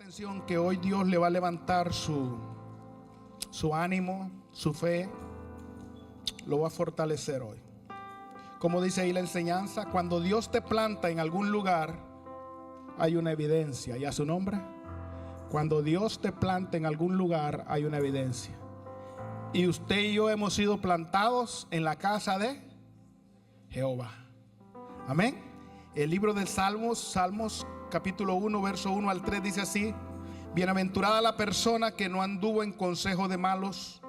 atención que hoy Dios le va a levantar su ánimo, su fe, lo va a fortalecer hoy. Como dice ahí la enseñanza, cuando Dios te planta en algún lugar, hay una evidencia. ¿Y a su nombre? Cuando Dios te planta en algún lugar, hay una evidencia. Y usted y yo hemos sido plantados en la casa de Jehová. Amén. El libro de Salmos capítulo 1, verso 1 al 3 dice así: bienaventurada la persona que no anduvo en consejo de malos,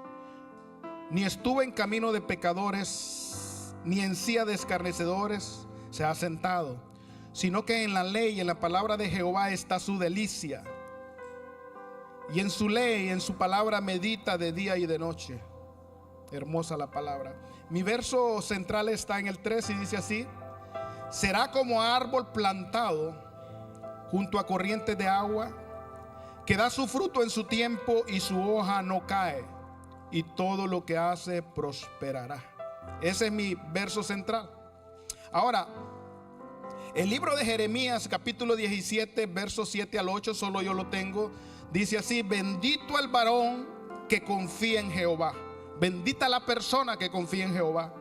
ni estuvo en camino de pecadores, ni en silla de escarnecedores se ha sentado, sino que en la ley y en la palabra de Jehová está su delicia, y en su ley, en su palabra medita de día y de noche. Hermosa la palabra. Mi verso central está en el 3 y dice así: será como árbol plantado junto a corrientes de agua, que da su fruto en su tiempo y su hoja no cae, y todo lo que hace prosperará. Ese es mi verso central. Ahora, el libro de Jeremías capítulo 17, versos 7 al 8, solo yo lo tengo. Dice así: bendito el varón que confía en Jehová. Bendita la persona que confía en Jehová.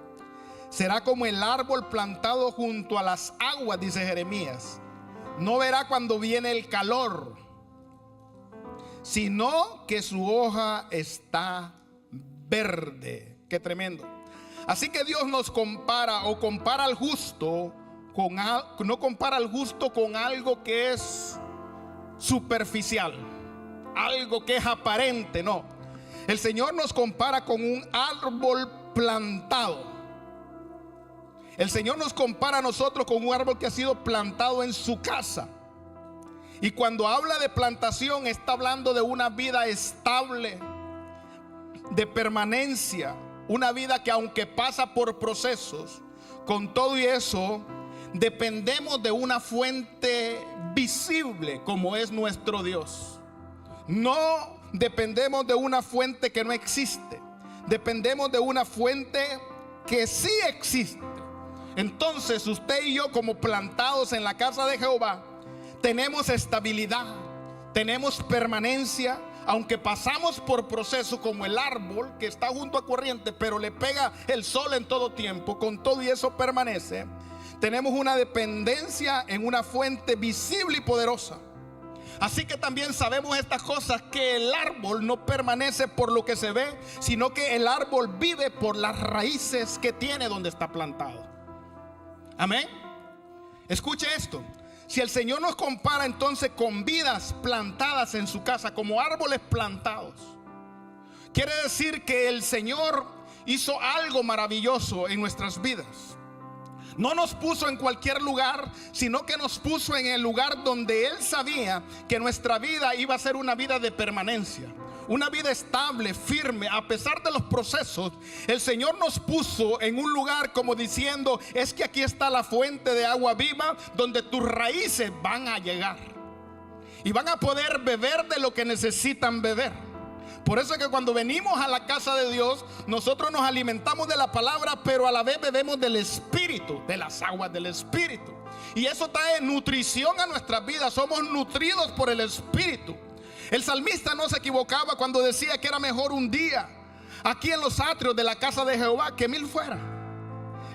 Será como el árbol plantado junto a las aguas, dice Jeremías. No verá cuando viene el calor, sino que su hoja está verde. Qué tremendo. Así que Dios nos compara, o compara al justo con, no compara al justo con algo que es superficial, algo que es aparente. No, el Señor nos compara con un árbol plantado. El Señor nos compara a nosotros con un árbol que ha sido plantado en su casa. Y cuando habla de plantación, está hablando de una vida estable, de permanencia, una vida que aunque pasa por procesos, con todo y eso, dependemos de una fuente visible como es nuestro Dios. No dependemos de una fuente que no existe, dependemos de una fuente que sí existe. Entonces usted y yo, como plantados en la casa de Jehová, tenemos estabilidad, tenemos permanencia. Aunque pasamos por procesos como el árbol que está junto a corriente, pero le pega el sol en todo tiempo, con todo y eso permanece. Tenemos una dependencia en una fuente visible y poderosa. Así que también sabemos estas cosas, que el árbol no permanece por lo que se ve, sino que el árbol vive por las raíces que tiene donde está plantado. Amén. Escuche esto: si el Señor nos compara entonces con vidas plantadas en su casa, como árboles plantados, quiere decir que el Señor hizo algo maravilloso en nuestras vidas. No nos puso en cualquier lugar, sino que nos puso en el lugar donde Él sabía que nuestra vida iba a ser una vida de permanencia, una vida estable, firme. A pesar de los procesos, el Señor nos puso en un lugar como diciendo: es que aquí está la fuente de agua viva, donde tus raíces van a llegar y van a poder beber de lo que necesitan beber. Por eso es que cuando venimos a la casa de Dios, nosotros nos alimentamos de la palabra, pero a la vez bebemos del Espíritu, de las aguas del Espíritu. Y eso trae nutrición a nuestras vidas. Somos nutridos por el Espíritu. El salmista no se equivocaba cuando decía que era mejor un día aquí en los atrios de la casa de Jehová que 1000 fuera.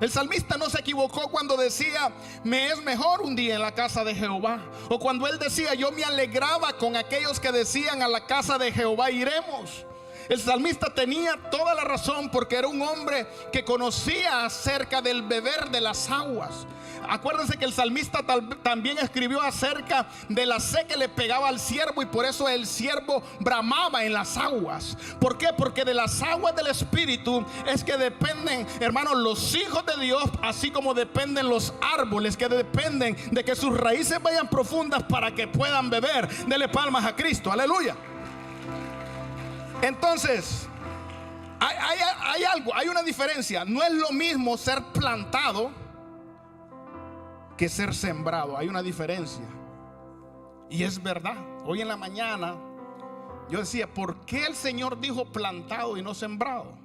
El salmista no se equivocó cuando decía: me es mejor un día en la casa de Jehová. O cuando él decía: yo me alegraba con aquellos que decían: a la casa de Jehová iremos. El salmista tenía toda la razón, porque era un hombre que conocía acerca del beber de las aguas. Acuérdense que el salmista también escribió acerca de la sed que le pegaba al siervo, y por eso el siervo bramaba en las aguas. ¿Por qué? Porque de las aguas del Espíritu es que dependen, hermanos, los hijos de Dios, así como dependen los árboles, que dependen de que sus raíces vayan profundas para que puedan beber. Dele palmas a Cristo, aleluya. Entonces, hay una diferencia. No es lo mismo ser plantado que ser sembrado. Hay una diferencia. Y es verdad. Hoy en la mañana yo decía: ¿por qué el Señor dijo plantado y no sembrado?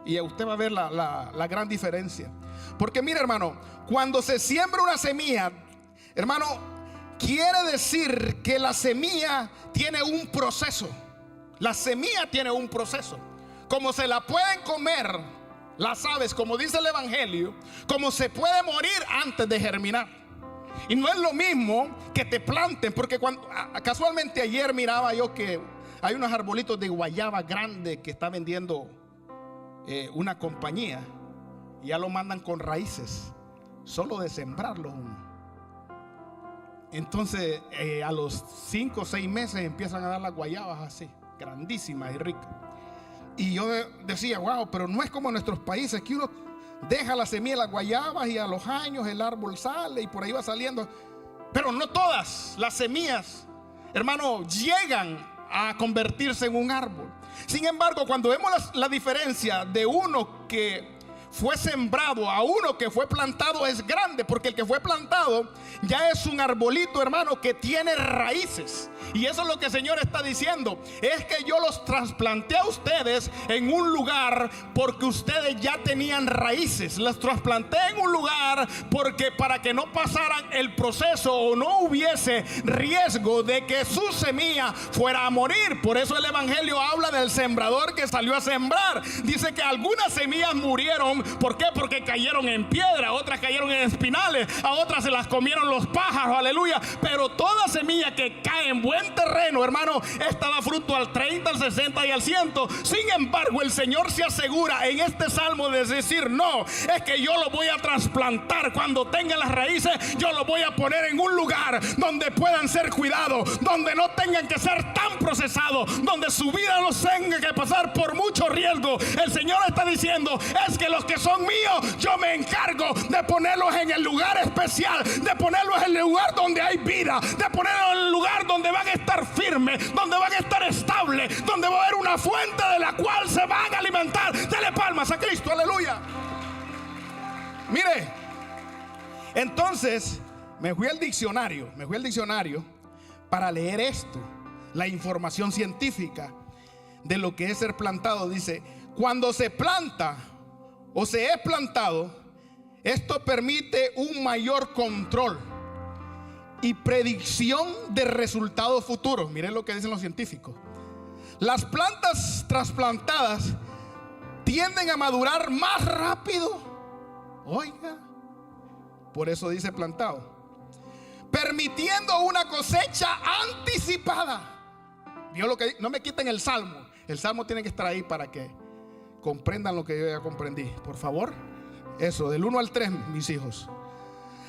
Y usted va a ver la gran diferencia. Porque mire, hermano, cuando se siembra una semilla, hermano, quiere decir que la semilla tiene un proceso. La semilla tiene un proceso. Como se la pueden comer las aves, como dice el Evangelio, como se puede morir antes de germinar. Y no es lo mismo que te planten, porque casualmente ayer miraba yo que hay unos arbolitos de guayaba grande que está vendiendo una compañía, y ya lo mandan con raíces, solo de sembrarlo uno. Entonces a los 5 o 6 meses empiezan a dar las guayabas así, grandísimas y ricas. Y yo decía, wow, pero no es como en nuestros países, que uno deja la semilla de las guayabas y a los años el árbol sale y por ahí va saliendo. Pero no todas las semillas, hermano, llegan a convertirse en un árbol. Sin embargo, cuando vemos la diferencia de uno que fue sembrado a uno que fue plantado, es grande, porque el que fue plantado ya es un arbolito, hermano, que tiene raíces. Y eso es lo que el Señor está diciendo, es que yo los trasplanté a ustedes en un lugar porque ustedes ya tenían raíces. Los trasplanté en un lugar porque para que no pasaran el proceso o no hubiese riesgo de que su semilla fuera a morir. Por eso el Evangelio habla del sembrador que salió a sembrar. Dice que algunas semillas murieron. ¿Por qué? Porque cayeron en piedra, otras cayeron en espinales, a otras se las comieron los pájaros, aleluya. Pero toda semilla que cae en buen terreno, hermano, esta da fruto al 30, al 60 y al 100. Sin embargo, el Señor se asegura en este salmo de decir, no, es que yo lo voy a trasplantar. Cuando tenga las raíces, yo lo voy a poner en un lugar donde puedan ser cuidados, donde no tengan que ser tan procesados, donde su vida no tenga que pasar por mucho riesgo. El Señor está diciendo, es que los que son míos, yo me encargo de ponerlos en el lugar especial, de ponerlos en el lugar donde hay vida, de ponerlos en el lugar donde van a estar firmes, donde van a estar estables, donde va a haber una fuente de la cual se van a alimentar. Dele palmas a Cristo, aleluya. Mire, entonces me fui al diccionario para leer esto, la información científica de lo que es ser plantado. Dice, cuando se planta o se es plantado, esto permite un mayor control y predicción de resultados futuros. Miren lo que dicen los científicos. Las plantas trasplantadas tienden a madurar más rápido. Oiga, por eso dice plantado, permitiendo una cosecha anticipada. ¿Vio lo que? No me quiten el salmo. El salmo tiene que estar ahí para que comprendan lo que yo ya comprendí, por favor. Eso, del 1 al 3, mis hijos.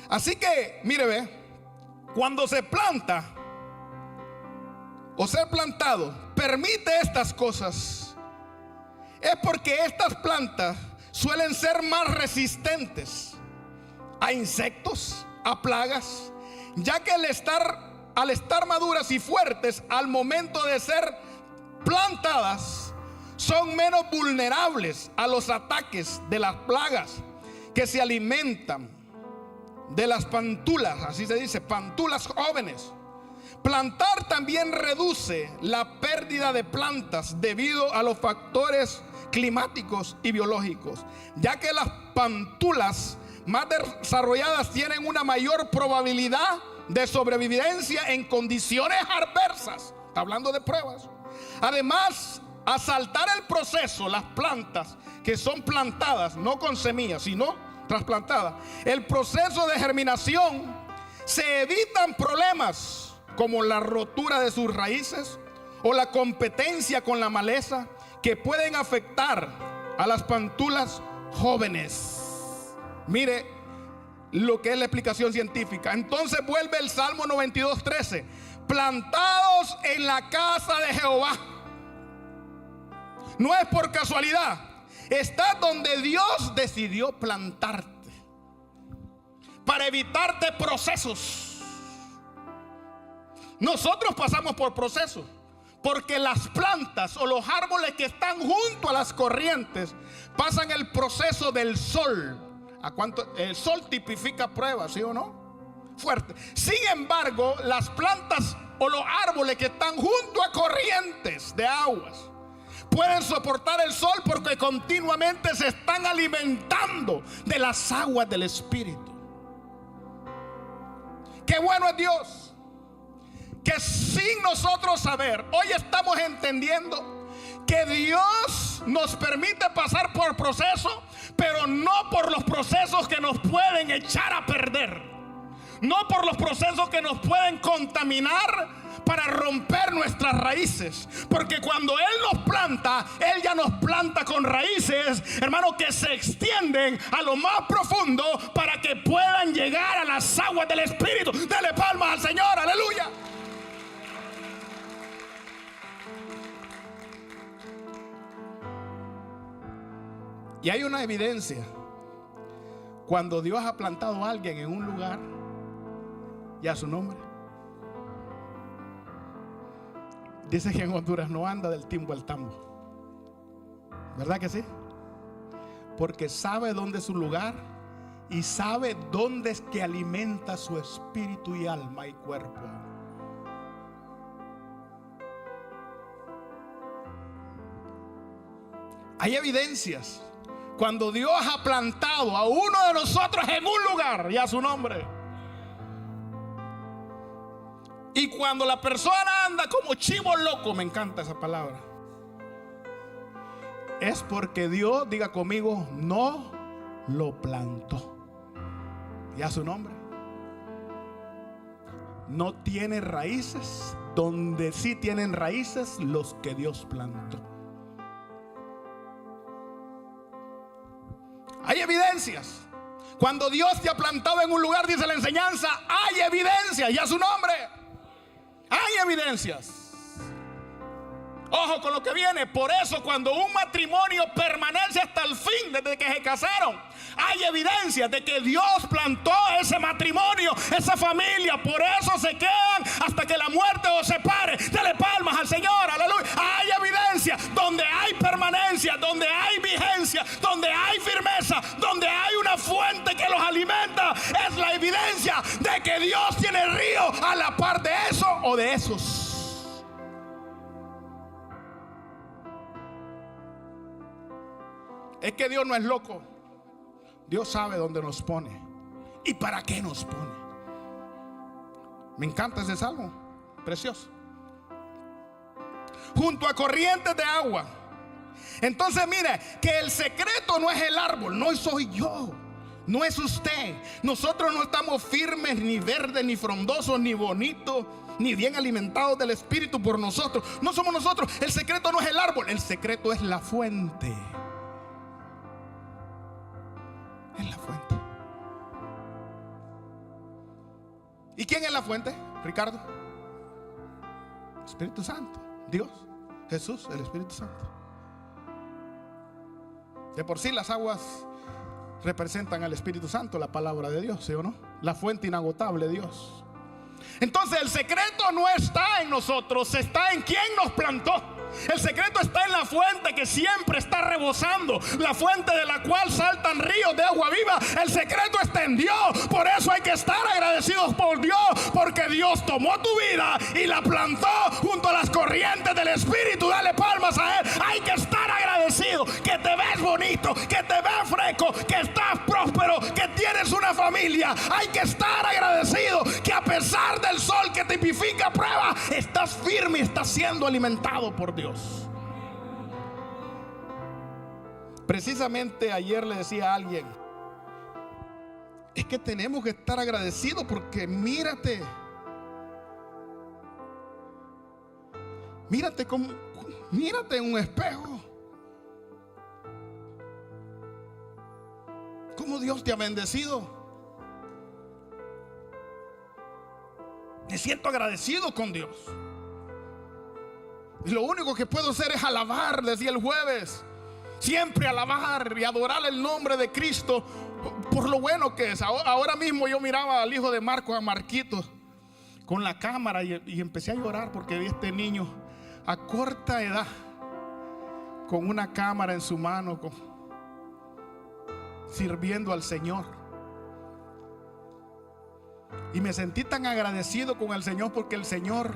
Así que, mire, ve, cuando se planta o ser plantado permite estas cosas, es porque estas plantas suelen ser más resistentes a insectos, a plagas, ya que al estar maduras y fuertes al momento de ser plantadas, son menos vulnerables a los ataques de las plagas que se alimentan de las pantulas, así se dice, pantulas jóvenes. Plantar también reduce la pérdida de plantas debido a los factores climáticos y biológicos, ya que las pantulas más desarrolladas tienen una mayor probabilidad de sobrevivencia en condiciones adversas. Está hablando de pruebas. Además, a saltar el proceso, las plantas que son plantadas, no con semillas, sino trasplantadas, el proceso de germinación, se evitan problemas como la rotura de sus raíces o la competencia con la maleza que pueden afectar a las pantulas jóvenes. Mire lo que es la explicación científica. Entonces vuelve el Salmo 92:13. Plantados en la casa de Jehová. No es por casualidad. Está donde Dios decidió plantarte para evitarte procesos. Nosotros pasamos por procesos porque las plantas o los árboles que están junto a las corrientes pasan el proceso del sol. ¿A cuánto? El sol tipifica pruebas, ¿sí o no? Fuerte. Sin embargo, las plantas o los árboles que están junto a corrientes de aguas pueden soportar el sol porque continuamente se están alimentando de las aguas del Espíritu. Qué bueno es Dios. que sin nosotros saber, hoy estamos entendiendo que Dios nos permite pasar por procesos, pero no por los procesos que nos pueden echar a perder, no por los procesos que nos pueden contaminar para romper nuestras raíces. Porque cuando Él nos planta, Él ya nos planta con raíces, hermano, que se extienden a lo más profundo para que puedan llegar a las aguas del Espíritu. Dele palmas al Señor, aleluya. Y hay una evidencia. Cuando Dios ha plantado a alguien en un lugar y a su nombre. Dice que en Honduras no anda del timbo al tambo. ¿Verdad que sí? Porque sabe dónde es su lugar y sabe dónde es que alimenta su espíritu y alma y cuerpo. Hay evidencias. Cuando Dios ha plantado a uno de nosotros en un lugar y a su nombre. Y cuando la persona anda como chivo loco, me encanta esa palabra, es porque Dios, diga conmigo, no lo plantó. Y a su nombre. No tiene raíces donde sí tienen raíces los que Dios plantó. Hay evidencias. Cuando Dios te ha plantado en un lugar, dice la enseñanza, hay evidencias. Y a su nombre. Hay evidencias. Ojo con lo que viene. Por eso cuando un matrimonio permanece hasta el fin, desde que se casaron, hay evidencia de que Dios plantó ese matrimonio, esa familia. Por eso se quedan hasta que la muerte os separe. Dale palmas al Señor, aleluya. Hay evidencia donde hay permanencia, donde hay vigencia, donde hay firmeza, donde hay una fuente que los alimenta. Es la evidencia de que Dios tiene río a la par de eso o de esos. Es que Dios no es loco. Dios sabe dónde nos pone y para qué nos pone. Me encanta ese salmo, precioso. Junto a corrientes de agua. Entonces mire, que el secreto no es el árbol, no soy yo, no es usted. Nosotros no estamos firmes, ni verdes, ni frondosos, ni bonitos, ni bien alimentados del Espíritu por nosotros. No somos nosotros. El secreto no es el árbol, el secreto es la fuente. Es la fuente. ¿Y quién es la fuente, Ricardo? Espíritu Santo, Dios, Jesús, el Espíritu Santo. De por sí las aguas representan al Espíritu Santo, la palabra de Dios, ¿sí o no? La fuente inagotable, Dios. Entonces el secreto no está en nosotros, está en quien nos plantó. El secreto está en la fuente que siempre está rebosando, la fuente de la cual saltan ríos de agua viva. El secreto está en Dios. Por eso hay que estar agradecidos por Dios, porque Dios tomó tu vida y la plantó junto a las corrientes del Espíritu. Dale palmas a Él. Hay que estar agradecido que te ves bonito, que te ves fresco, que estás próspero, que tienes una familia. Hay que estar agradecido que a pesar del sol que tipifica prueba, estás firme y estás siendo alimentado por Dios. Precisamente ayer le decía a alguien, es que tenemos que estar agradecidos porque mírate en un espejo, cómo Dios te ha bendecido. Me siento agradecido con Dios. Y lo único que puedo hacer es alabar, decía el jueves. Siempre alabar y adorar el nombre de Cristo por lo bueno que es. Ahora mismo yo miraba al hijo de Marcos, a Marquito, con la cámara y empecé a llorar porque vi a este niño a corta edad con una cámara en su mano, sirviendo al Señor. Y me sentí tan agradecido con el Señor porque el Señor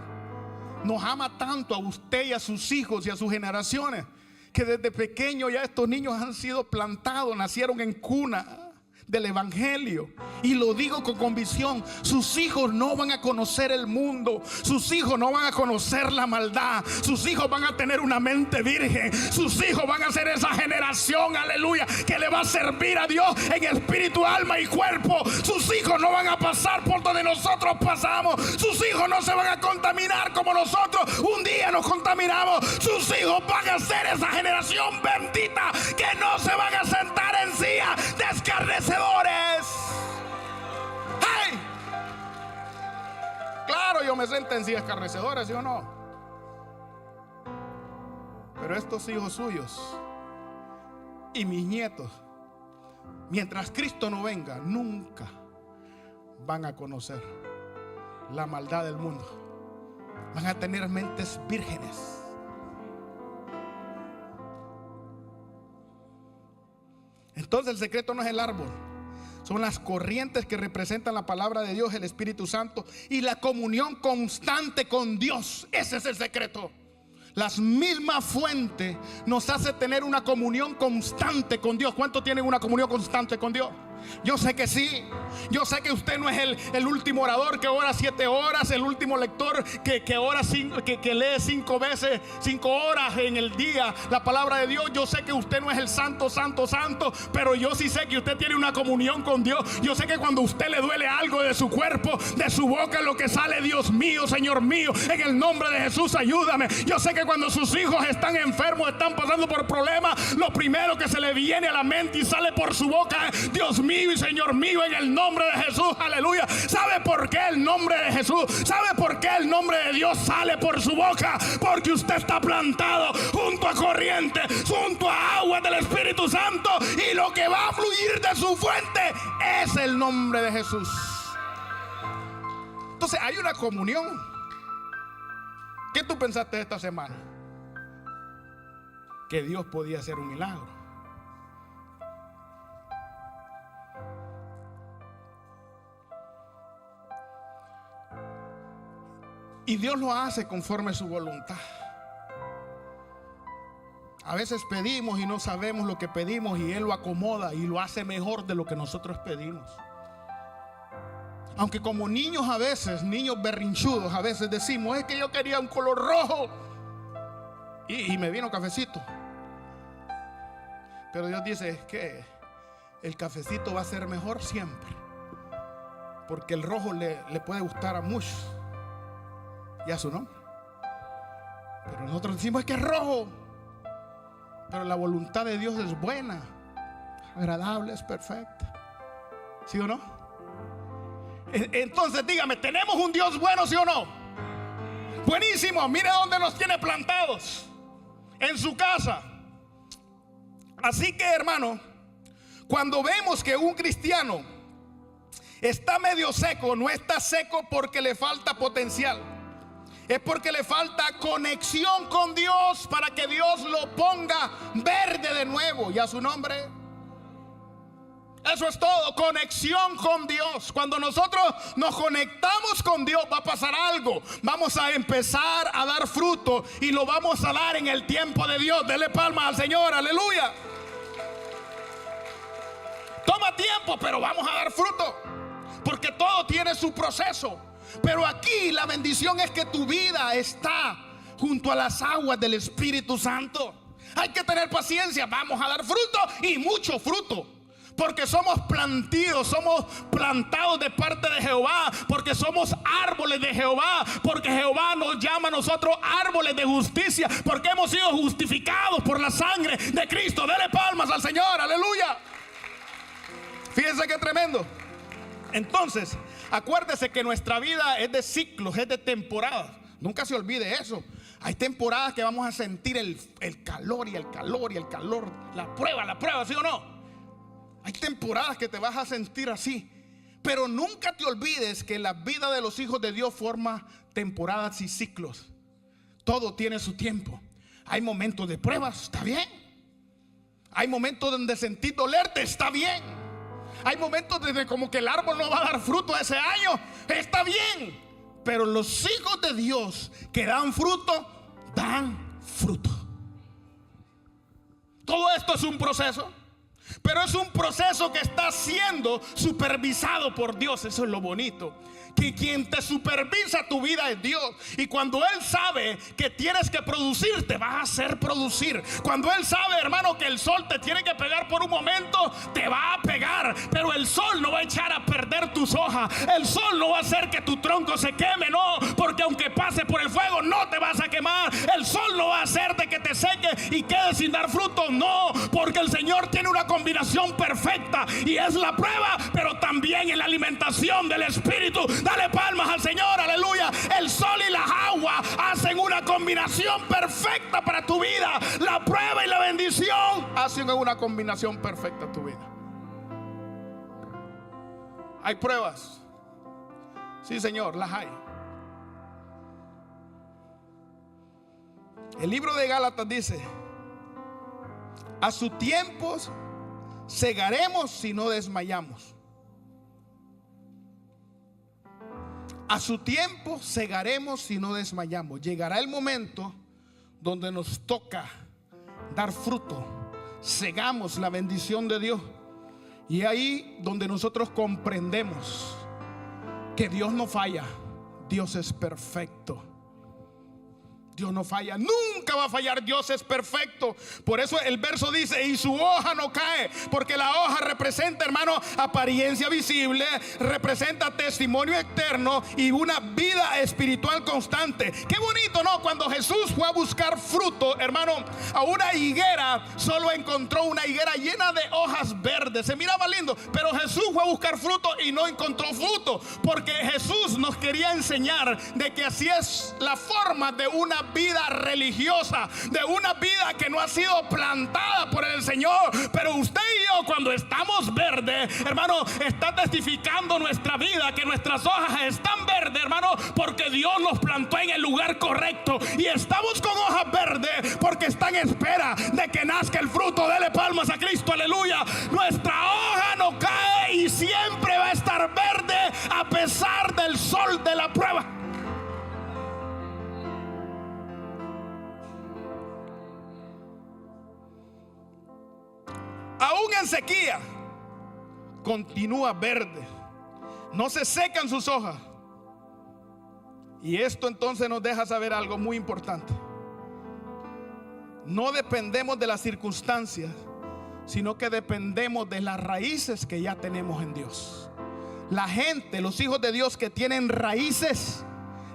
nos ama tanto a usted y a sus hijos y a sus generaciones, que desde pequeño ya estos niños han sido plantados, nacieron en cuna del evangelio, y lo digo con convicción, sus hijos no van a conocer el mundo, sus hijos no van a conocer la maldad, sus hijos van a tener una mente virgen, sus hijos van a ser esa generación, aleluya, que le va a servir a Dios en espíritu, alma y cuerpo. Sus hijos no van a pasar por donde nosotros pasamos, sus hijos no se van a contaminar como nosotros un día nos contaminamos. Sus hijos van a ser esa generación bendita que no se van a sentar en silla de escarnecedores. ¡Hey! Claro, yo me senté en sillas escarnecedoras, ¿sí o no? Pero estos hijos suyos y mis nietos, mientras Cristo no venga, nunca van a conocer la maldad del mundo. Van a tener mentes vírgenes. Entonces el secreto no es el árbol, son las corrientes que representan la palabra de Dios, el Espíritu Santo, y la comunión constante con Dios. Ese es el secreto. Las mismas fuentes nos hace tener una comunión constante con Dios. ¿Cuántos tienen una comunión constante con Dios? Yo sé que sí. Yo sé que usted no es el último orador que ora 7 horas, el último lector que ora que lee 5 veces, 5 horas en el día la palabra de Dios. Yo sé que usted no es el santo, pero yo sí sé que usted tiene una comunión con Dios. Yo sé que cuando a usted le duele algo de su cuerpo, de su boca, lo que sale, Dios mío, Señor mío, en el nombre de Jesús, ayúdame. Yo sé que cuando sus hijos están enfermos, están pasando por problemas, lo primero que se le viene a la mente y sale por su boca es: Dios mío y Señor mío, en el nombre de Jesús, aleluya. ¿Sabe por qué el nombre de Jesús? ¿Sabe por qué el nombre de Dios sale por su boca? Porque usted está plantado junto a corriente, junto a agua del Espíritu Santo, y lo que va a fluir de su fuente es el nombre de Jesús. Entonces hay una comunión. ¿Qué tú pensaste esta semana? Que Dios podía hacer un milagro. Y Dios lo hace conforme a su voluntad. A veces pedimos y no sabemos lo que pedimos, y Él lo acomoda y lo hace mejor de lo que nosotros pedimos. Aunque como niños, a veces, niños berrinchudos, a veces decimos: es que yo quería un color rojo y me vino cafecito. Pero Dios dice que el cafecito va a ser mejor siempre, porque el rojo le puede gustar a muchos y a su nombre. Pero nosotros decimos: es que es rojo. Pero la voluntad de Dios es buena, agradable, es perfecta. ¿Sí o no? Entonces dígame, ¿tenemos un Dios bueno, sí o no? Buenísimo. Mire dónde nos tiene plantados: en su casa. Así que, hermano, cuando vemos que un cristiano está medio seco, no está seco porque le falta potencial, es porque le falta conexión con Dios para que Dios lo ponga verde de nuevo. ¿Y a su nombre? Eso es todo, conexión con Dios. Cuando nosotros nos conectamos con Dios, va a pasar algo. Vamos a empezar a dar fruto, y lo vamos a dar en el tiempo de Dios. Dele palmas al Señor, aleluya. Toma tiempo, pero vamos a dar fruto, porque todo tiene su proceso. Pero aquí la bendición es que tu vida está junto a las aguas del Espíritu Santo. Hay que tener paciencia. Vamos a dar fruto, y mucho fruto, porque somos plantados de parte de Jehová, porque somos árboles de Jehová, porque Jehová nos llama a nosotros árboles de justicia, porque hemos sido justificados por la sangre de Cristo. Dele palmas al Señor, aleluya. Fíjense qué tremendo. Entonces, acuérdese que nuestra vida es de ciclos, es de temporadas. Nunca se olvide eso. Hay temporadas que vamos a sentir el calor y el calor y el calor, la prueba, ¿sí o no? Hay temporadas que te vas a sentir así. Pero nunca te olvides que la vida de los hijos de Dios forma temporadas y ciclos. Todo tiene su tiempo. Hay momentos de pruebas, está bien. Hay momentos donde sentir dolerte, está bien. Hay momentos donde como que el árbol no va a dar fruto ese año, está bien. Pero los hijos de Dios que dan fruto, dan fruto. Todo esto es un proceso. Pero es un proceso que está siendo supervisado por Dios. Eso es lo bonito, que quien te supervisa tu vida es Dios. Y cuando Él sabe que tienes que producir, te va a hacer producir. Cuando Él sabe, hermano, que el sol te tiene que pegar por un momento, te va a pegar. Pero el sol no va a echar a perder tus hojas. El sol no va a hacer que tu tronco se queme, no, porque aunque pase por el fuego no te vas a quemar. El sol no va a hacer de que te seque y quedes sin dar fruto, no, porque el Señor tiene una combinación perfecta, y es la prueba, pero también en la alimentación del Espíritu. Dale palmas al Señor, aleluya. El sol y las aguas hacen una combinación perfecta para tu vida. La prueba y la bendición hacen una combinación perfecta en tu vida. ¿Hay pruebas? Sí, Señor, las hay. El libro de Gálatas dice: a su tiempo segaremos si no desmayamos. A su tiempo segaremos si no desmayamos. Llegará el momento donde nos toca dar fruto. Segamos la bendición de Dios. Y ahí donde nosotros comprendemos que Dios no falla. Dios es perfecto. Dios no falla, nunca va a fallar. Dios es perfecto. Por eso el verso dice: y su hoja no cae. Porque la hoja representa, hermano, apariencia visible, representa testimonio eterno y una vida espiritual constante. Qué bonito, ¿no? Cuando Jesús fue a buscar fruto, hermano, a una higuera, solo encontró una higuera llena de hojas verdes. Se miraba lindo, pero Jesús fue a buscar fruto y no encontró fruto, porque Jesús nos quería enseñar de que así es la forma de una vida religiosa, de una vida que no ha sido plantada por el Señor. Pero usted y yo, cuando estamos verdes, hermano, está testificando nuestra vida que nuestras hojas están verdes, hermano, porque Dios nos plantó en el lugar correcto. Y estamos con hojas verdes porque está en espera de que nazca el fruto. Dele palmas a Cristo, aleluya. Nuestra hoja no cae y siempre va a estar verde a pesar del sol de la prueba. Aún en sequía continúa verde, no se secan sus hojas. Y esto entonces nos deja saber algo muy importante. No dependemos de las circunstancias, sino que dependemos de las raíces que ya tenemos en Dios. La gente, los hijos de Dios que tienen raíces,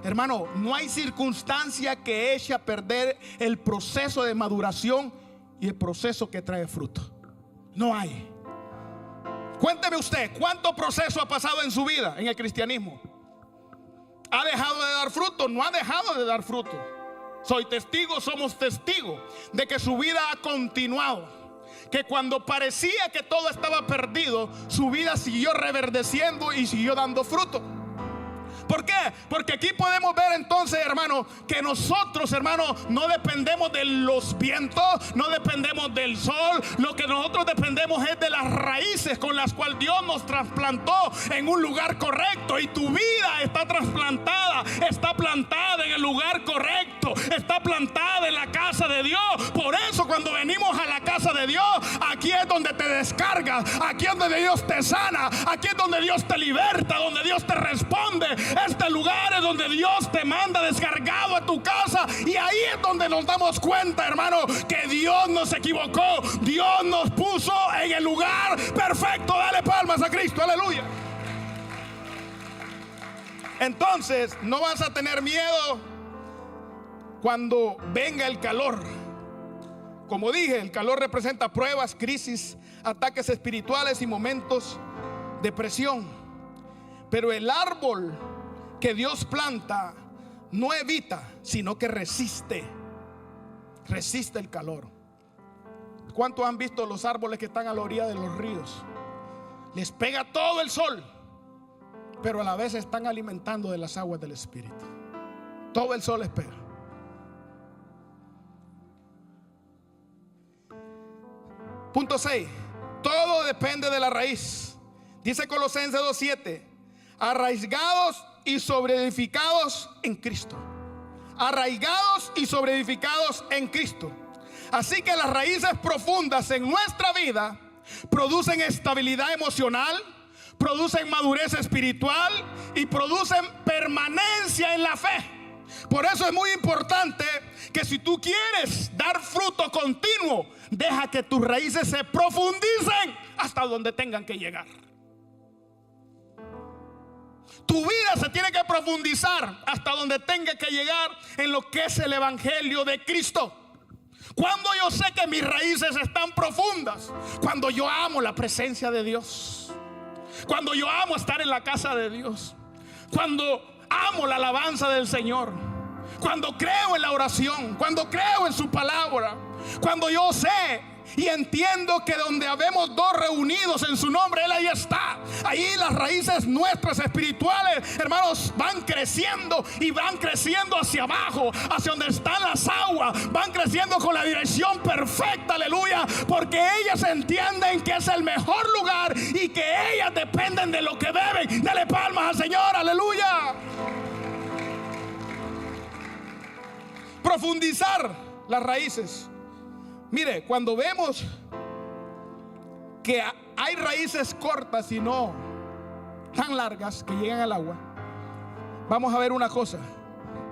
hermano, no hay circunstancia que eche a perder el proceso de maduración y el proceso que trae fruto. No hay. Cuénteme usted, ¿cuánto proceso ha pasado en su vida en el cristianismo? ¿Ha dejado de dar fruto? No ha dejado de dar fruto. Soy testigo, somos testigos de que su vida ha continuado. Que cuando parecía que todo estaba perdido, su vida siguió reverdeciendo y siguió dando fruto. ¿Por qué? Porque aquí podemos ver entonces, hermano, que nosotros, hermano, no dependemos de los vientos, no dependemos del sol. Lo que nosotros dependemos es de las raíces con las cuales Dios nos trasplantó en un lugar correcto. Y tu vida está trasplantada, está plantada en el lugar correcto, está plantada en la casa de Dios. Por eso cuando venimos a la casa de Dios, aquí es donde te descargas, aquí es donde Dios te sana, aquí es donde Dios te liberta, donde Dios te responde. Este lugar es donde Dios te manda descargado a tu casa. Y ahí es donde nos damos cuenta, hermano, que Dios nos equivocó. Dios nos puso en el lugar perfecto. Dale palmas a Cristo, aleluya. Entonces no vas a tener miedo cuando venga el calor. Como dije, el calor representa pruebas, crisis, ataques espirituales y momentos de presión. Pero el árbol que Dios planta no evita, sino que resiste el calor. ¿Cuántos han visto los árboles que están a la orilla de los ríos? Les pega todo el sol, pero a la vez están alimentando de las aguas del Espíritu. Todo el sol les pega. Punto 6. Todo depende de la raíz. Dice Colosenses 2:7: arraigados y sobreedificados en Cristo. Arraigados y sobreedificados en Cristo. Así que las raíces profundas en nuestra vida producen estabilidad emocional, producen madurez espiritual y producen permanencia en la fe. Por eso es muy importante que si tú quieres dar fruto continuo, deja que tus raíces se profundicen hasta donde tengan que llegar. Tu vida se tiene que profundizar hasta donde tenga que llegar en lo que es el evangelio de Cristo. Cuando yo sé que mis raíces están profundas, cuando yo amo la presencia de Dios, cuando yo amo estar en la casa de Dios, cuando amo la alabanza del Señor, cuando creo en la oración, cuando creo en su palabra, cuando yo sé y entiendo que donde habemos dos reunidos en su nombre, Él ahí está. Ahí las raíces nuestras espirituales, hermanos, van creciendo y van creciendo hacia abajo, hacia donde están las aguas. Van creciendo con la dirección perfecta, aleluya, porque ellas entienden que es el mejor lugar y que ellas dependen de lo que beben. Dale palmas al Señor, aleluya. Profundizar las raíces. Mire, cuando vemos que hay raíces cortas y no tan largas que llegan al agua, vamos a ver una cosa.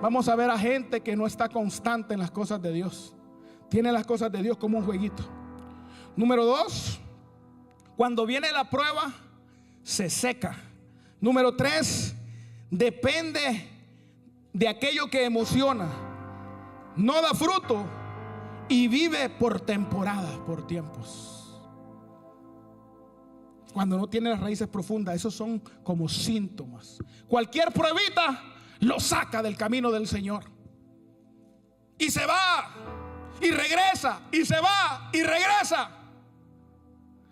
Vamos a ver a gente que no está constante en las cosas de Dios. Tiene las cosas de Dios como un jueguito. Número 2, cuando viene la prueba, se seca. Número 3, depende de aquello que emociona. No da fruto y vive por temporadas, por tiempos. Cuando no tiene las raíces profundas, esos son como síntomas. Cualquier pruebita lo saca del camino del Señor. Y se va y regresa, y se va y regresa.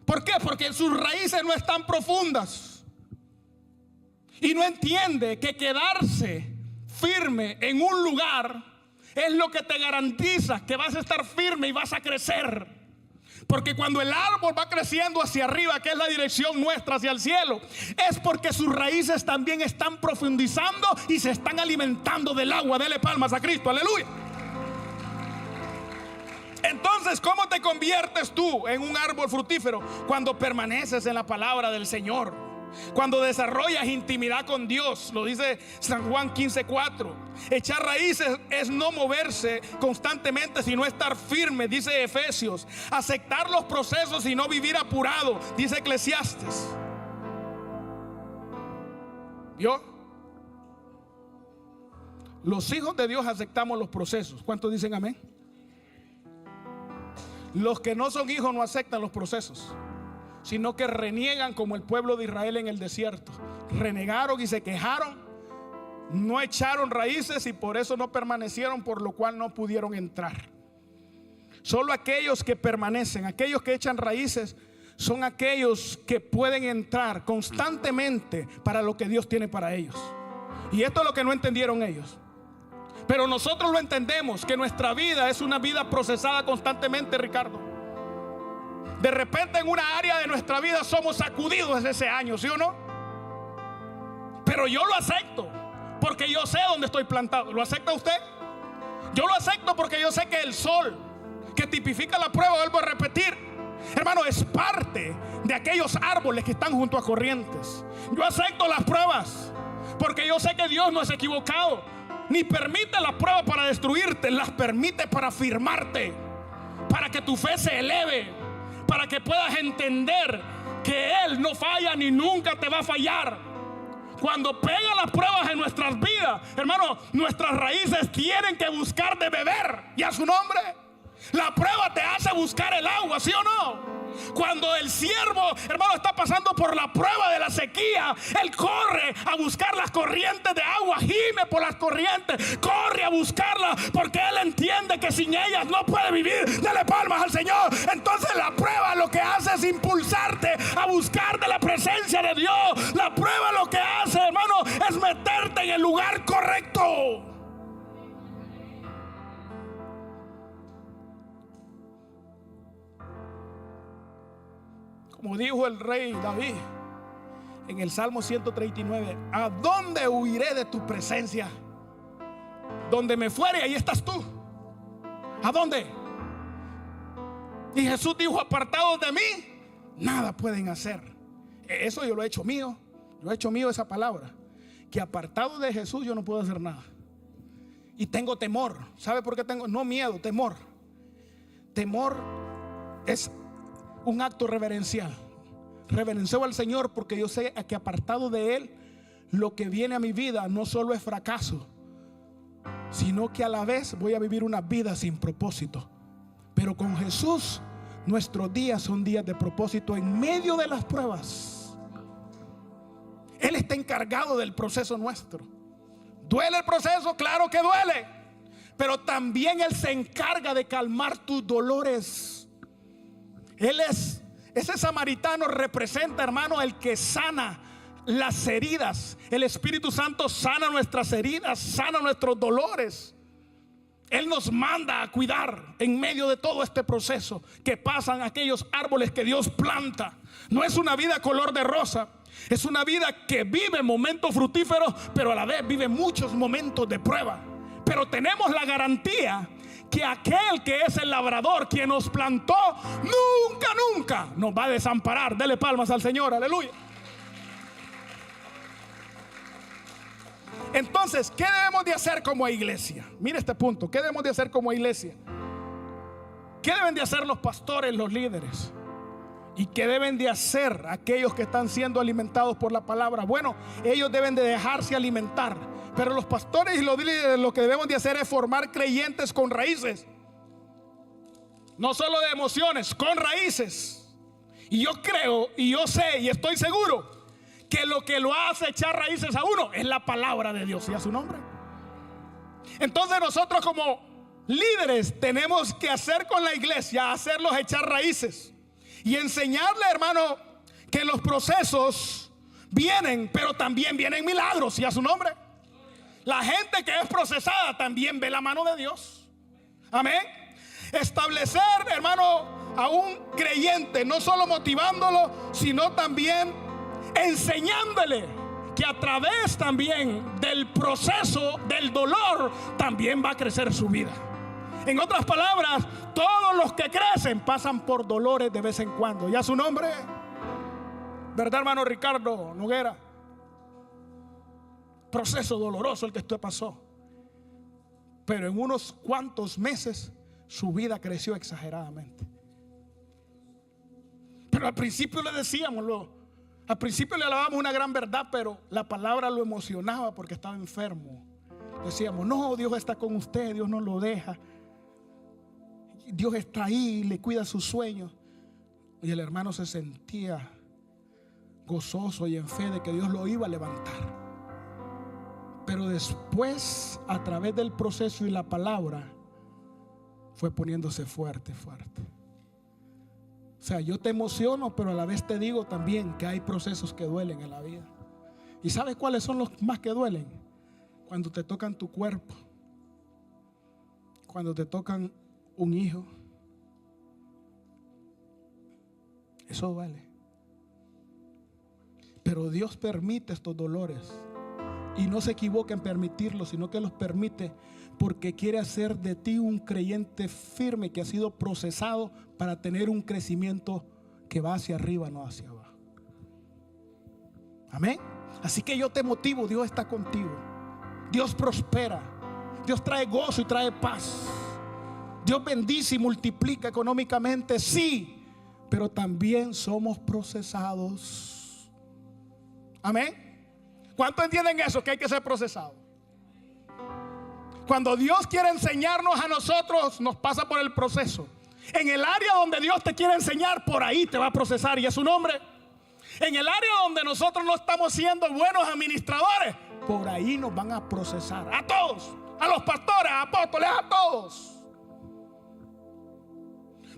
¿Por qué? Porque sus raíces no están profundas. Y no entiende que quedarse firme en un lugar es lo que te garantiza que vas a estar firme y vas a crecer. Porque cuando el árbol va creciendo hacia arriba, que es la dirección nuestra hacia el cielo, es porque sus raíces también están profundizando y se están alimentando del agua. Dele palmas a Cristo, aleluya. Entonces, ¿cómo te conviertes tú en un árbol fructífero? Cuando permaneces en la palabra del Señor, cuando desarrollas intimidad con Dios. Lo dice San Juan 15:4. Echar raíces es no moverse constantemente, sino estar firme, dice Efesios. Aceptar los procesos y no vivir apurado, dice Eclesiastes. ¿Vio? Los hijos de Dios aceptamos los procesos. ¿Cuántos dicen amén? Los que no son hijos no aceptan los procesos, sino que reniegan, como el pueblo de Israel en el desierto. Renegaron y se quejaron, no echaron raíces y por eso no permanecieron, por lo cual no pudieron entrar. Solo aquellos que permanecen, aquellos que echan raíces, son aquellos que pueden entrar constantemente para lo que Dios tiene para ellos. Y esto es lo que no entendieron ellos. Pero nosotros lo entendemos, que nuestra vida es una vida procesada constantemente, Ricardo. De repente en una área de nuestra vida somos sacudidos ese año, ¿sí o no? Pero yo lo acepto, porque yo sé dónde estoy plantado. ¿Lo acepta usted? Yo lo acepto porque yo sé que el sol, que tipifica la prueba, vuelvo a repetir, hermano, es parte de aquellos árboles que están junto a corrientes. Yo acepto las pruebas porque yo sé que Dios no es equivocado, ni permite las pruebas para destruirte, las permite para afirmarte, para que tu fe se eleve, para que puedas entender que Él no falla ni nunca te va a fallar. Cuando pegan las pruebas en nuestras vidas, hermano, nuestras raíces tienen que buscar de beber, y a su nombre. La prueba te hace buscar el agua, ¿sí o no? Cuando el siervo, hermano, está pasando por la prueba de la sequía, él corre a buscar las corrientes de agua, gime por las corrientes, corre a buscarlas, porque él entiende que sin ellas no puede vivir. Dale palmas al Señor. Entonces la prueba lo que hace es impulsarte a buscar de la presencia de Dios. La prueba lo que hace, hermano, es meterte en el lugar correcto. Como dijo el rey David en el Salmo 139, ¿a dónde huiré de tu presencia? Donde me fuere, ahí estás tú. ¿A dónde? Y Jesús dijo, apartados de mí, nada pueden hacer. Eso yo lo he hecho mío. Yo he hecho mío esa palabra, que apartado de Jesús yo no puedo hacer nada. Y tengo temor. ¿Sabe por qué tengo? No miedo, temor. Temor es un acto reverencial. Reverencio al Señor porque yo sé que apartado de Él, lo que viene a mi vida no solo es fracaso, sino que a la vez voy a vivir una vida sin propósito. Pero con Jesús, nuestros días son días de propósito en medio de las pruebas. Él está encargado del proceso nuestro. ¿Duele el proceso? Claro que duele. Pero también Él se encarga de calmar tus dolores. Ese samaritano representa, hermano, el que sana las heridas. El Espíritu Santo sana nuestras heridas, sana nuestros dolores. Él nos manda a cuidar en medio de todo este proceso que pasan aquellos árboles que Dios planta. No es una vida color de rosa. Es una vida que vive momentos fructíferos, pero a la vez vive muchos momentos de prueba. Pero tenemos la garantía que aquel que es el labrador, quien nos plantó, nunca nos va a desamparar. Dele palmas al Señor, aleluya. Entonces, ¿qué debemos de hacer como iglesia? Mire este punto, ¿qué debemos de hacer como iglesia? ¿Qué deben de hacer los pastores, los líderes? ¿Y qué deben de hacer aquellos que están siendo alimentados por la palabra? Bueno, ellos deben de dejarse alimentar. Pero los pastores y los líderes lo que debemos de hacer es formar creyentes con raíces. No solo de emociones, con raíces. Y yo creo, y yo sé, y estoy seguro que lo que lo hace echar raíces a uno es la palabra de Dios y a su nombre. Entonces nosotros como líderes tenemos que hacer con la iglesia, hacerlos echar raíces. Y enseñarle, hermano, que los procesos vienen, pero también vienen milagros, y a su nombre. La gente que es procesada también ve la mano de Dios. Amén. Establecer, hermano, a un creyente, no solo motivándolo, sino también enseñándole que a través también del proceso, del dolor, también va a crecer su vida. En otras palabras, todos los que crecen pasan por dolores de vez en cuando. ¿Y a su nombre? ¿Verdad, hermano Ricardo Noguera? Proceso doloroso el que usted pasó. Pero en unos cuantos meses su vida creció exageradamente. Pero al principio le decíamos, al principio le hablábamos una gran verdad, pero la palabra lo emocionaba porque estaba enfermo. Decíamos, no, Dios está con usted, Dios no lo deja. Dios está ahí, le cuida sus sueños. Y el hermano se sentía gozoso y en fe de que Dios lo iba a levantar. Pero después, a través del proceso y la palabra, fue poniéndose fuerte. O sea, yo te emociono, pero a la vez te digo también que hay procesos que duelen en la vida. ¿Y sabes cuáles son los más que duelen? Cuando te tocan tu cuerpo, cuando te tocan un hijo. Eso duele. Pero Dios permite estos dolores. Y no se equivoca en permitirlos, sino que los permite porque quiere hacer de ti un creyente firme que ha sido procesado para tener un crecimiento que va hacia arriba, no hacia abajo. Amén. Así que yo te motivo, Dios está contigo. Dios prospera. Dios trae gozo y trae paz. Dios bendice y multiplica económicamente, sí, pero también somos procesados. Amén. ¿Cuántos entienden eso? Que hay que ser procesado. Cuando Dios quiere enseñarnos a nosotros, nos pasa por el proceso. En el área donde Dios te quiere enseñar, por ahí te va a procesar, y es su nombre. En el área donde nosotros no estamos siendo buenos administradores, por ahí nos van a procesar. A todos, a los pastores, a apóstoles, a todos.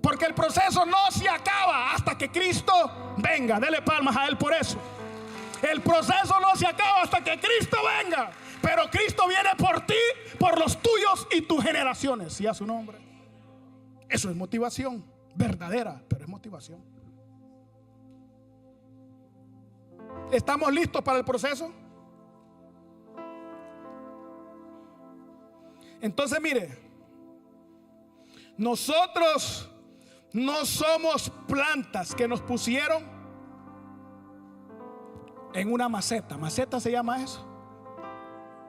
Porque el proceso no se acaba hasta que Cristo venga. Dele palmas a Él por eso. El proceso no se acaba hasta que Cristo venga. Pero Cristo viene por ti, por los tuyos y tus generaciones. Y a su nombre. Eso es motivación verdadera, pero es motivación. ¿Estamos listos para el proceso? Entonces mire, nosotros No somos plantas que nos pusieron en una maceta. ¿Maceta se llama eso?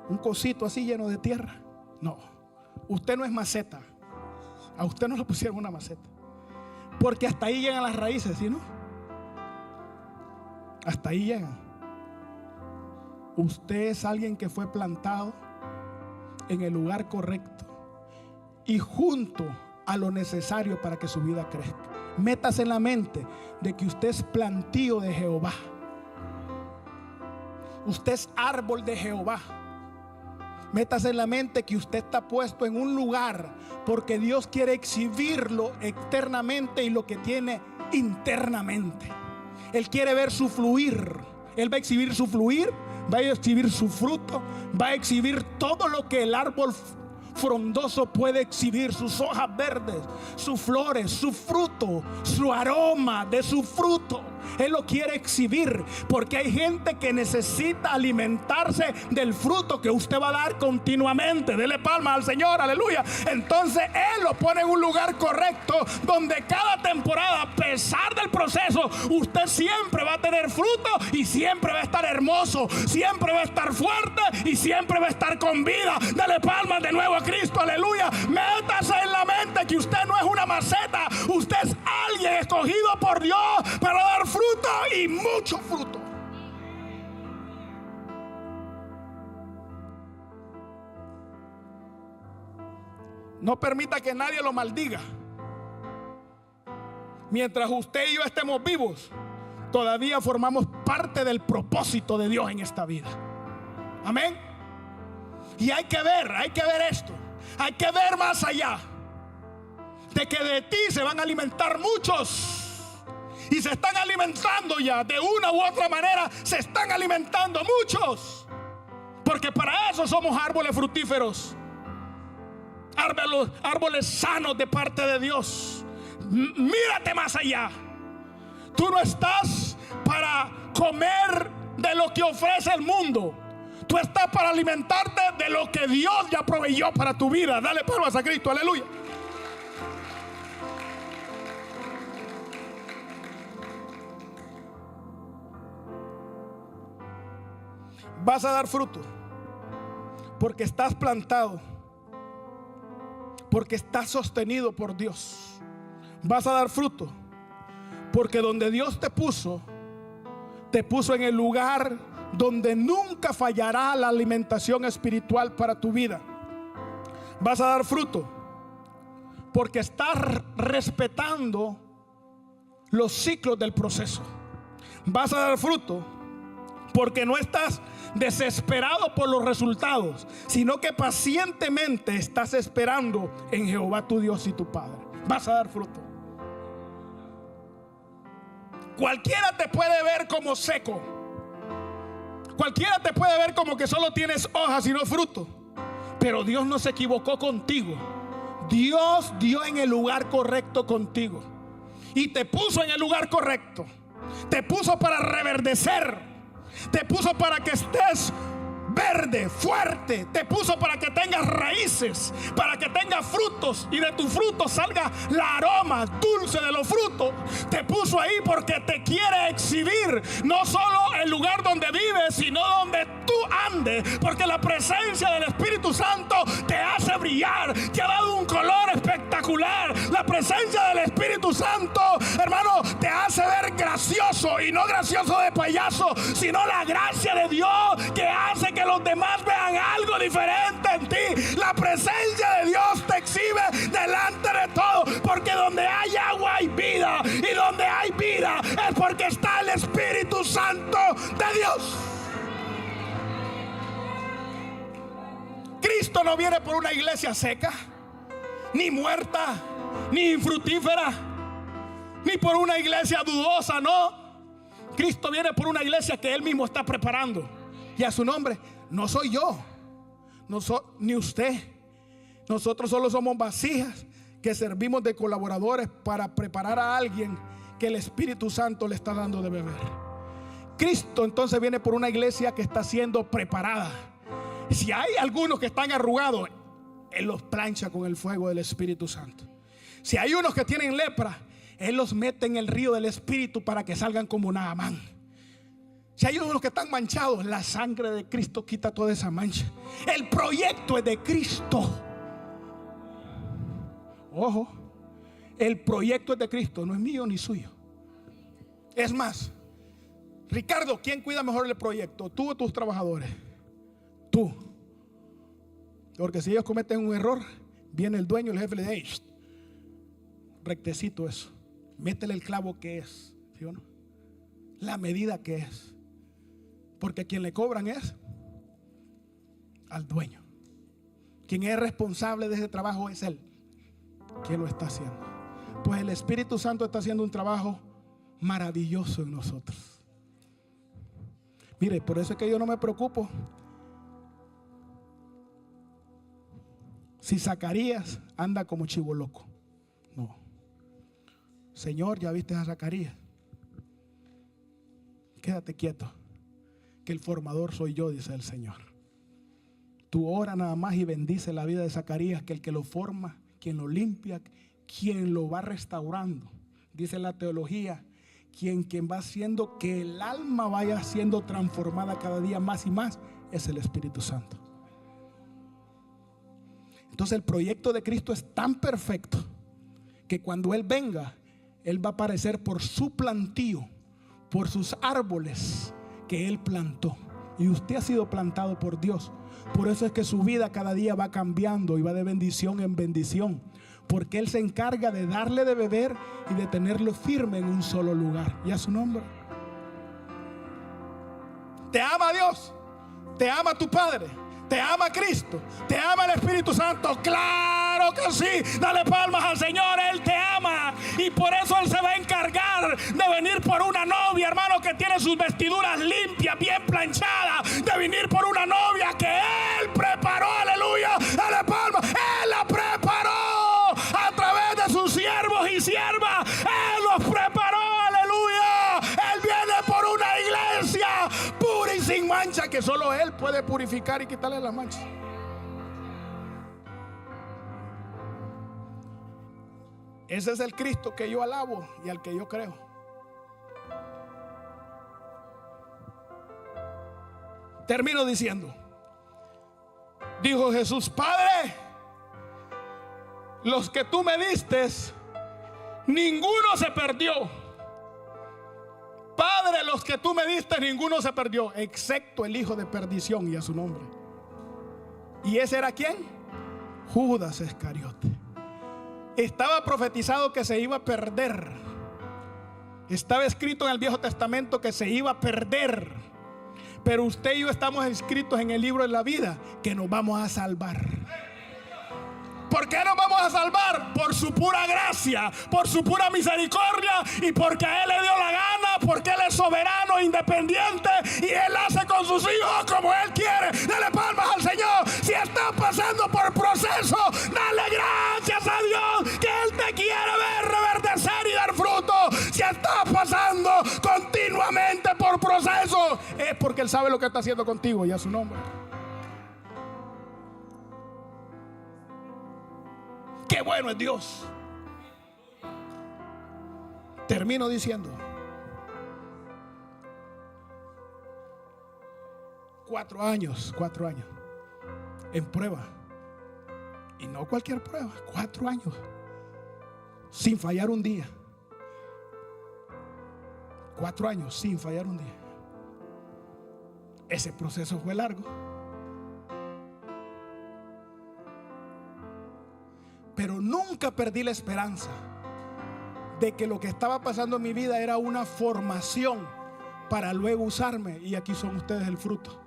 Un cosito así lleno de tierra. No, usted no es maceta. A usted no le pusieron una maceta, porque hasta ahí llegan las raíces, ¿sí no? Hasta ahí llegan. Usted es alguien que fue plantado en el lugar correcto y junto a lo necesario para que su vida crezca. Métase en la mente de que usted es plantío de Jehová. Usted es árbol de Jehová. Métase en la mente que usted está puesto en un lugar porque Dios quiere exhibirlo externamente y lo que tiene internamente. Él quiere ver su fluir. Él va a exhibir su fluir, va a exhibir su fruto, va a exhibir todo lo que el árbol frondoso puede exhibir: sus hojas verdes, sus flores, su fruto, su aroma de su fruto. Él lo quiere exhibir porque hay gente que necesita alimentarse del fruto que usted va a dar continuamente. Dele palmas al Señor, aleluya. Entonces Él lo pone en un lugar correcto donde cada temporada, a pesar del proceso, usted siempre va a tener fruto y siempre va a estar hermoso, siempre va a estar fuerte y siempre va a estar con vida. Dele palmas de nuevo a Cristo, aleluya. Métase en la mente que usted no es una maceta, usted es alguien escogido por Dios para dar fruto y mucho fruto. No permita que nadie lo maldiga. Mientras usted y yo estemos vivos, todavía formamos parte del propósito de Dios en esta vida. Amén. Y hay que ver esto. Hay que ver más allá de que de ti se van a alimentar muchos. Y se están alimentando ya, de una u otra manera se están alimentando muchos. Porque para eso somos árboles fructíferos, árboles sanos de parte de Dios. Mírate más allá. Tú no estás para comer de lo que ofrece el mundo. Tú estás para alimentarte de lo que Dios ya proveyó para tu vida. Dale palmas a Cristo, aleluya. Vas a dar fruto porque estás plantado, porque estás sostenido por Dios. Vas a dar fruto porque donde Dios te puso en el lugar donde nunca fallará la alimentación espiritual para tu vida. Vas a dar fruto porque estás respetando los ciclos del proceso. Vas a dar fruto porque no estás desesperado por los resultados, sino que pacientemente estás esperando en Jehová tu Dios y tu Padre. Vas a dar fruto. Cualquiera te puede ver como seco. Cualquiera te puede ver como que solo tienes hojas y no fruto. Pero Dios no se equivocó contigo. Dios dio en el lugar correcto contigo. Y te puso en el lugar correcto. Te puso para reverdecer. Te puso para que estés verde, fuerte. Te puso para que tengas raíces, para que tengas frutos y de tus frutos salga la aroma dulce de los frutos. Te puso ahí porque te quiere exhibir no solo el lugar donde vives, sino donde tú andes, porque la presencia del Espíritu Santo te hace brillar, te ha dado un color espectacular. La presencia del Espíritu Santo, hermano, te hace ver gracioso, y no gracioso de payaso, sino la gracia de Dios que hace que los demás vean algo diferente en ti. La presencia de Dios te exhibe delante de todo, porque donde hay agua hay vida, y donde hay vida es porque está el Espíritu Santo de Dios. Cristo no viene por una iglesia seca, ni muerta, ni infructífera, ni por una iglesia dudosa, no. Cristo viene por una iglesia que Él mismo está preparando. Y a su nombre, no soy yo, ni usted. Nosotros solo somos vasijas que servimos de colaboradores para preparar a alguien que el Espíritu Santo le está dando de beber. Cristo entonces viene por una iglesia que está siendo preparada. Si hay algunos que están arrugados, Él los plancha con el fuego del Espíritu Santo. Si hay unos que tienen lepra, Él los mete en el río del Espíritu para que salgan como Naamán. Si hay unos que están manchados, la sangre de Cristo quita toda esa mancha. El proyecto es de Cristo. Ojo, el proyecto es de Cristo, no es mío ni suyo. Es más, Ricardo, ¿quién cuida mejor el proyecto? ¿Tú o tus trabajadores? Tú. Porque si ellos cometen un error, viene el dueño, el jefe, le dice: rectecito eso, métele el clavo que es, ¿sí o no? La medida que es. Porque a quien le cobran es al dueño. Quien es responsable de ese trabajo es él. ¿Quién lo está haciendo? Pues el Espíritu Santo está haciendo un trabajo maravilloso en nosotros. Mire, por eso es que yo no me preocupo si Zacarías anda como chivo loco. No. Señor, ya viste a Zacarías. Quédate quieto, que el formador soy yo, dice el Señor. Tú ora nada más y bendice la vida de Zacarías, que el que lo forma, quien lo limpia, quien lo va restaurando, dice la teología, quien va haciendo que el alma vaya siendo transformada cada día más y más, es el Espíritu Santo. Entonces el proyecto de Cristo es tan perfecto que cuando Él venga, Él va a aparecer por su plantío, por sus árboles que Él plantó. Y usted ha sido plantado por Dios. Por eso es que su vida cada día va cambiando y va de bendición en bendición, porque Él se encarga de darle de beber y de tenerlo firme en un solo lugar. Y a su nombre. ¿Te ama Dios? ¿Te ama tu Padre? ¿Te ama Cristo? ¿Te ama el Espíritu Santo? ¡Claro que sí! Dale palmas al Señor, Él te ama. Y por eso Él se va a encargar de venir por una novia, hermano, que tiene sus vestiduras limpias, bien planchadas. De venir por una novia que Él preparó, aleluya. Dale palmas, Él la preparó a través de sus siervos y siervas. Él los preparó, aleluya. Él viene por una iglesia pura y sin mancha, que solo Él puede purificar y quitarle la mancha. Ese es el Cristo que yo alabo y al que yo creo. Termino diciendo: dijo Jesús: Padre, los que tú me diste, ninguno se perdió. Padre, los que tú me diste, ninguno se perdió, excepto el hijo de perdición, y a su nombre. ¿Y ese era quién? Judas Iscariote. Estaba profetizado que se iba a perder. Estaba escrito en el Viejo Testamento que se iba a perder. Pero usted y yo estamos escritos en el libro de la vida, que nos vamos a salvar. ¿Por qué nos vamos a salvar? Por su pura gracia, por su pura misericordia, y porque a Él le dio la gana, porque Él es soberano, independiente, y Él hace con sus hijos como Él quiere. Dale palmas al Señor. Si estás pasando por proceso, dale gracias a Dios, que Él te quiere ver reverdecer y dar fruto. Si estás pasando continuamente por proceso, es porque Él sabe lo que está haciendo contigo, y a su nombre. ¡Qué bueno es Dios! Termino diciendo: 4 años en prueba. Y no cualquier prueba, 4 años sin fallar un día. 4 años sin fallar un día. Ese proceso fue largo. Pero nunca perdí la esperanza de que lo que estaba pasando en mi vida era una formación para luego usarme. Y aquí son ustedes el fruto.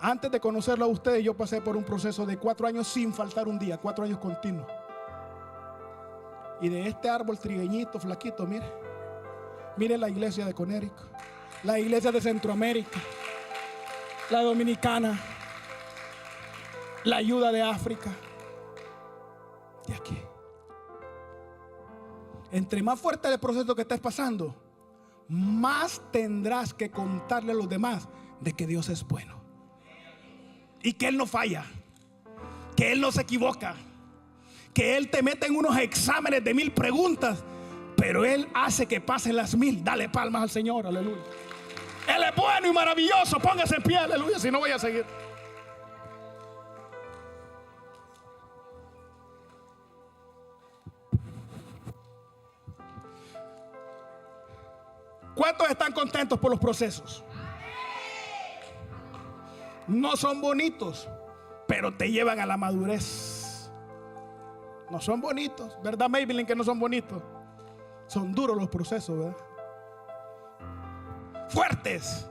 Antes de conocerlo a ustedes, yo pasé por un proceso de 4 años sin faltar un día, 4 años continuos. Y de este árbol trigueñito, flaquito, mire la iglesia de Connecticut, la iglesia de Centroamérica, la dominicana, la ayuda de África. De aquí. Entre más fuerte el proceso que estés pasando, más tendrás que contarle a los demás de que Dios es bueno y que Él no falla, que Él no se equivoca, que Él te mete en unos exámenes de 1000 preguntas, pero Él hace que pasen las 1000. Dale palmas al Señor, aleluya. Él es bueno y maravilloso. Póngase en pie, aleluya, si no voy a seguir. ¿Cuántos están contentos por los procesos? No son bonitos, pero te llevan a la madurez. No son bonitos, ¿verdad, Maybelline, que no son bonitos? Son duros los procesos, ¿verdad? Fuertes.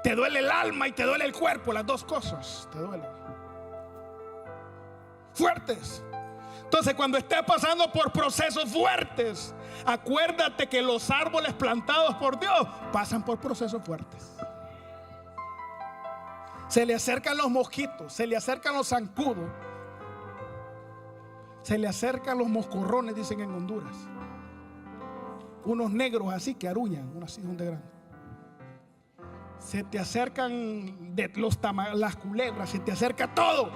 Te duele el alma y te duele el cuerpo, las dos cosas te duelen. Fuertes. Entonces, cuando estés pasando por procesos fuertes, acuérdate que los árboles plantados por Dios pasan por procesos fuertes. Se le acercan los mosquitos, se le acercan los zancudos, se le acercan los moscorrones, dicen en Honduras. Unos negros así que aruñan, unos así de grandes. Se te acercan las culebras, se te acerca todo.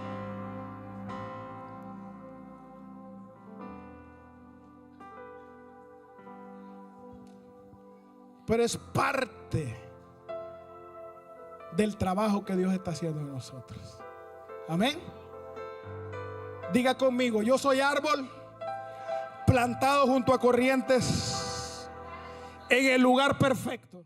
Pero es parte del trabajo que Dios está haciendo en nosotros. Amén. Diga conmigo: yo soy árbol plantado junto a corrientes en el lugar perfecto.